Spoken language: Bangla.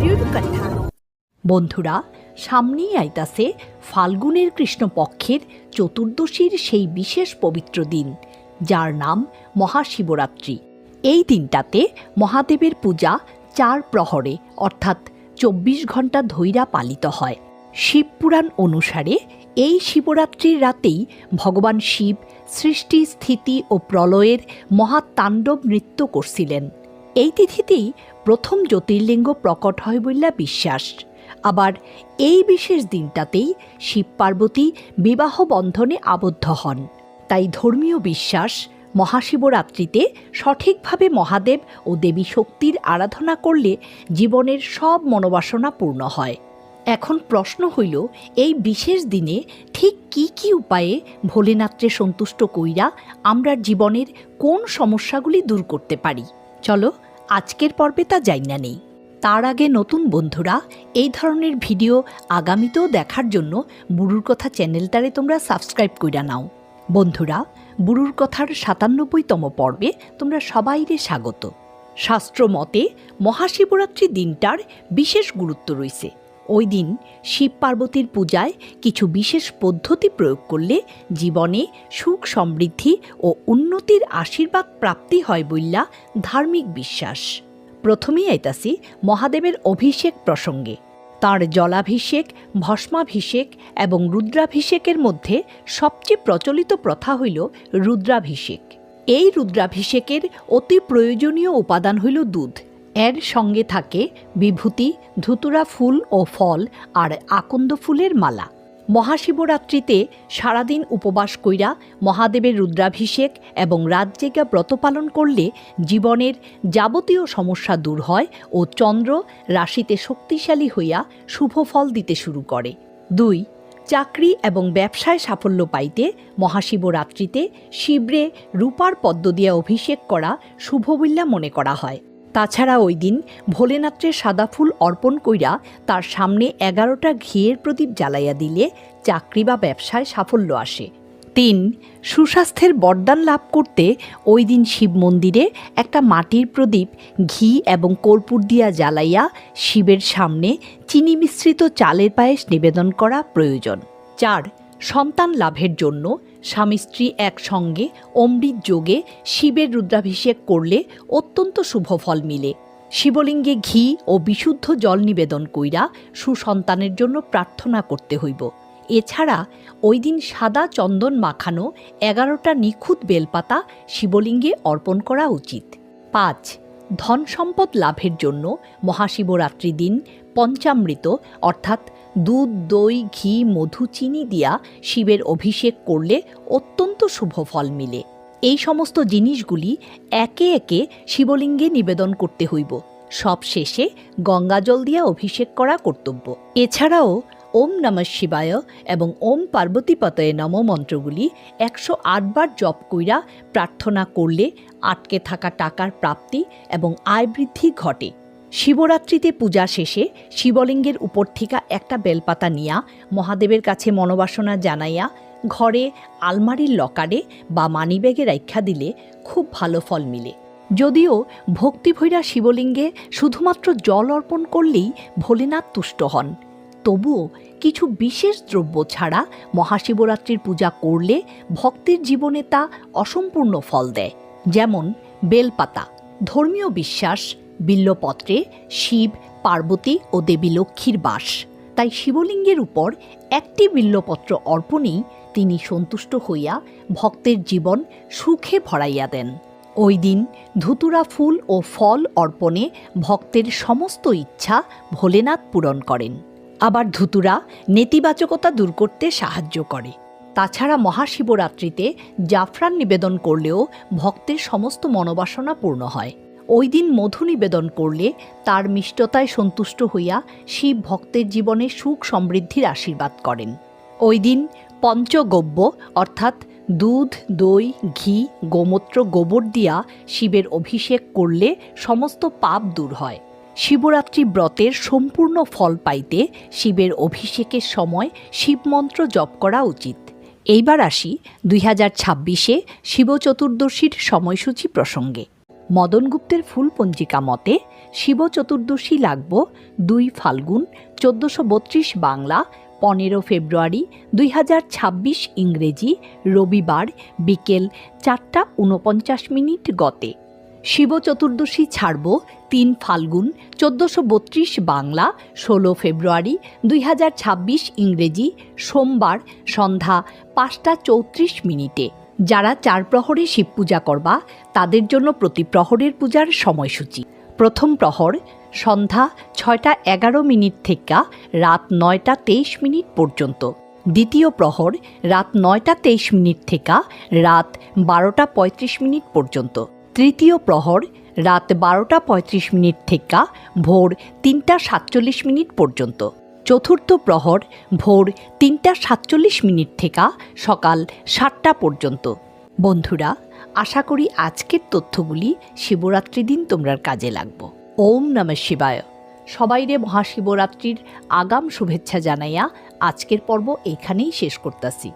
গুরুর কথা। বন্ধুরা, সামনেই আইতাছে ফাল্গুনের কৃষ্ণপক্ষের চতুর্দশীর সেই বিশেষ পবিত্র দিন, যার নাম মহাশিবরাত্রি। এই দিনটাতে মহাদেবের পূজা 4 প্রহরে অর্থাৎ 24 ঘণ্টা ধইরা পালিত হয়। শিবপুরাণ অনুসারে এই শিবরাত্রির রাতেই ভগবান শিব সৃষ্টি, স্থিতি ও প্রলয়ের মহাতাণ্ডব নৃত্য করছিলেন। এই তিথিতেই প্রথম জ্যোতির্লিঙ্গ প্রকট হয় বইলা বিশ্বাস। আবার এই বিশেষ দিনটাতেই শিব পার্বতী বিবাহ বন্ধনে আবদ্ধ হন। তাই ধর্মীয় বিশ্বাস, মহাশিবরাত্রিতে সঠিকভাবে মহাদেব ও দেবী শক্তির আরাধনা করলে জীবনের সব মনোবাসনা পূর্ণ হয়। এখন প্রশ্ন হইল, এই বিশেষ দিনে ঠিক কি কি উপায়ে ভোলেনাথকে সন্তুষ্ট কইরা আমরা জীবনের কোন সমস্যাগুলি দূর করতে পারি? চলো আজকের পর্বে তা জাইনা নেই। তার আগে নতুন বন্ধুরা এই ধরনের ভিডিও আগামীতেও দেখার জন্য বুড়ুর কথা চ্যানেলটারে তোমরা সাবস্ক্রাইব কইরা নাও। বন্ধুরা, বুড়ুর কথার 97তম পর্বে তোমরা সবাইরে স্বাগত। শাস্ত্র মতে মহাশিবরাত্রি দিনটার বিশেষ গুরুত্ব রয়েছে। ওই দিন শিব পার্বতীর পূজায় কিছু বিশেষ পদ্ধতি প্রয়োগ করলে জীবনে সুখ, সমৃদ্ধি ও উন্নতির আশীর্বাদ প্রাপ্তি হয় বইলা ধার্মিক বিশ্বাস। প্রথমেই আইতাছি মহাদেবের অভিষেক প্রসঙ্গে। তাঁর জলাভিষেক, ভস্মাভিষেক এবং রুদ্রাভিষেকের মধ্যে সবচেয়ে প্রচলিত প্রথা হইল রুদ্রাভিষেক। এই রুদ্রাভিষেকের অতি প্রয়োজনীয় উপাদান হইল দুধ। এর সঙ্গে থাকে বিভূতি, ধুতুরা ফুল ও ফল আর আকন্দ ফুলের মালা। মহাশিবরাত্রিতে সারাদিন উপবাস কইরা মহাদেবের রুদ্রাভিষেক এবং রাত জেগা ব্রত পালন করলে জীবনের যাবতীয় সমস্যা দূর হয় ও চন্দ্র রাশিতে শক্তিশালী হইয়া শুভ ফল দিতে শুরু করে। 2. চাকরি এবং ব্যবসায় সাফল্য পাইতে মহাশিবরাত্রিতে শিবরে রূপার পদ্ম দিয়া অভিষেক করা শুভ বইলা মনে করা হয়। তাছাড়া ওই দিন ভোলেনাথের সাদা ফুল অর্পণ কইরা তার সামনে 11টা ঘিয়ের প্রদীপ জ্বালাইয়া দিলে চাকরি বা ব্যবসায় সাফল্য আসে। 3. সুস্বাস্থ্যের বরদান লাভ করতে ওই দিন শিব মন্দিরে একটা মাটির প্রদীপ ঘি এবং কর্পূর দিয়া জ্বালাইয়া শিবের সামনে চিনি মিশ্রিত চালের পায়েস নিবেদন করা প্রয়োজন। 4. সন্তান লাভের জন্য স্বামী স্ত্রী একসঙ্গে অমৃত যোগে শিবের রুদ্রাভিষেক করলে অত্যন্ত শুভ ফল মিলে। শিবলিঙ্গে ঘি ও বিশুদ্ধ জল নিবেদন কইরা সুসন্তানের জন্য প্রার্থনা করতে হইব। এছাড়া ওই দিন সাদা চন্দন মাখানো 11টা নিখুঁত বেলপাতা শিবলিঙ্গে অর্পণ করা উচিত। 5. ধন সম্পদ লাভের জন্য মহাশিবরাত্রি দিন পঞ্চামৃত অর্থাৎ দুধ, দই, ঘি, মধু, চিনি দিয়া শিবের অভিষেক করলে অত্যন্ত শুভ ফল মিলে। এই সমস্ত জিনিসগুলি একে একে শিবলিঙ্গে নিবেদন করতে হইব। সব শেষে গঙ্গাজল দিয়া অভিষেক করা কর্তব্য। এছাড়াও ওম নমঃ শিবায় এবং ওম পার্বতীপতয়ে নম মন্ত্রগুলি 108 বার জপ কইরা প্রার্থনা করলে আটকে থাকা টাকার প্রাপ্তি এবং আয় বৃদ্ধি ঘটে। শিবরাত্রিতে পূজা শেষে শিবলিঙ্গের উপর থেকে একটা বেলপাতা নিয়া মহাদেবের কাছে মনোবাসনা জানাইয়া ঘরে আলমারির লকারে বা মানিব্যাগে রাইখা দিলে খুব ভালো ফল মিলে। যদিও ভক্তি ভৈরা শিবলিঙ্গে শুধুমাত্র জল অর্পণ করলেই ভোলেনাথ তুষ্ট হন, তবুও কিছু বিশেষ দ্রব্য ছাড়া মহাশিবরাত্রির পূজা করলে ভক্তের জীবনে তা অসম্পূর্ণ ফল দেয়। যেমন বেলপাতা। ধর্মীয় বিশ্বাস, বিল্বপত্রে শিব, পার্বতী ও দেবী লক্ষ্মীর বাস। তাই শিবলিঙ্গের উপর একটি বিল্বপত্র অর্পণেই তিনি সন্তুষ্ট হইয়া ভক্তের জীবন সুখে ভরাইয়া দেন। ওই দিন ধুতুরা ফুল ও ফল অর্পণে ভক্তের সমস্ত ইচ্ছা ভোলেনাথ পূরণ করেন। আবার ধুতুরা নেতিবাচকতা দূর করতে সাহায্য করে। তাছাড়া মহাশিবরাত্রিতে জাফরান নিবেদন করলেও ভক্তের সমস্ত মনোবাসনা পূর্ণ হয়। ওই দিন মধু নিবেদন করলে তার মিষ্টতায় সন্তুষ্ট হইয়া শিব ভক্তের জীবনে সুখ সমৃদ্ধির আশীর্বাদ করেন। ওই দিন পঞ্চগব্য অর্থাৎ দুধ, দই, ঘি, গোমূত্র, গোবর দিয়া শিবের অভিষেক করলে সমস্ত পাপ দূর হয়। শিবরাত্রি ব্রতের সম্পূর্ণ ফল পাইতে শিবের অভিষেকের সময় শিবমন্ত্র জপ করা উচিত। এইবার আসি 2026-এ শিব চতুর্দশীর সময়সূচি প্রসঙ্গে। মদন গুপ্তের ফুল পঞ্জিকা মতে শিব চতুর্দশী লাগব 2 ফাল্গুন 1432 বাংলা 15 ফেব্রুয়ারি 2026 ইংরেজি রবিবার বিকেল 4:49 গতে। শিব চতুর্দশী ছাড়ব 3 ফাল্গুন 1432 বাংলা 16 ফেব্রুয়ারি 2026 ইংরেজি সোমবার সন্ধ্যা 5:34। যারা 4 প্রহরে শিব পূজা করবা তাদের জন্য প্রতি প্রহরের পূজার সময়সূচি। প্রথম প্রহর সন্ধ্যা 6:11 থেকে রাত 9:23 পর্যন্ত। দ্বিতীয় প্রহর রাত 9:23 থেকে রাত 12:35 পর্যন্ত। তৃতীয় প্রহর রাত 12:35 থেকে ভোর 3:47 পর্যন্ত। চতুর্থ প্রহর ভোর 3:47 থেকে সকাল 7টা পর্যন্ত। বন্ধুরা, আশা করি আজকের তথ্যগুলি শিবরাত্রি দিন তোমরা কাজে লাগবে। ওম নমঃ শিবায়। সবাইরে মহাশিবরাত্রির আগাম শুভেচ্ছা জানাইয়া আজকের পর্ব এখানেই শেষ করতেছি।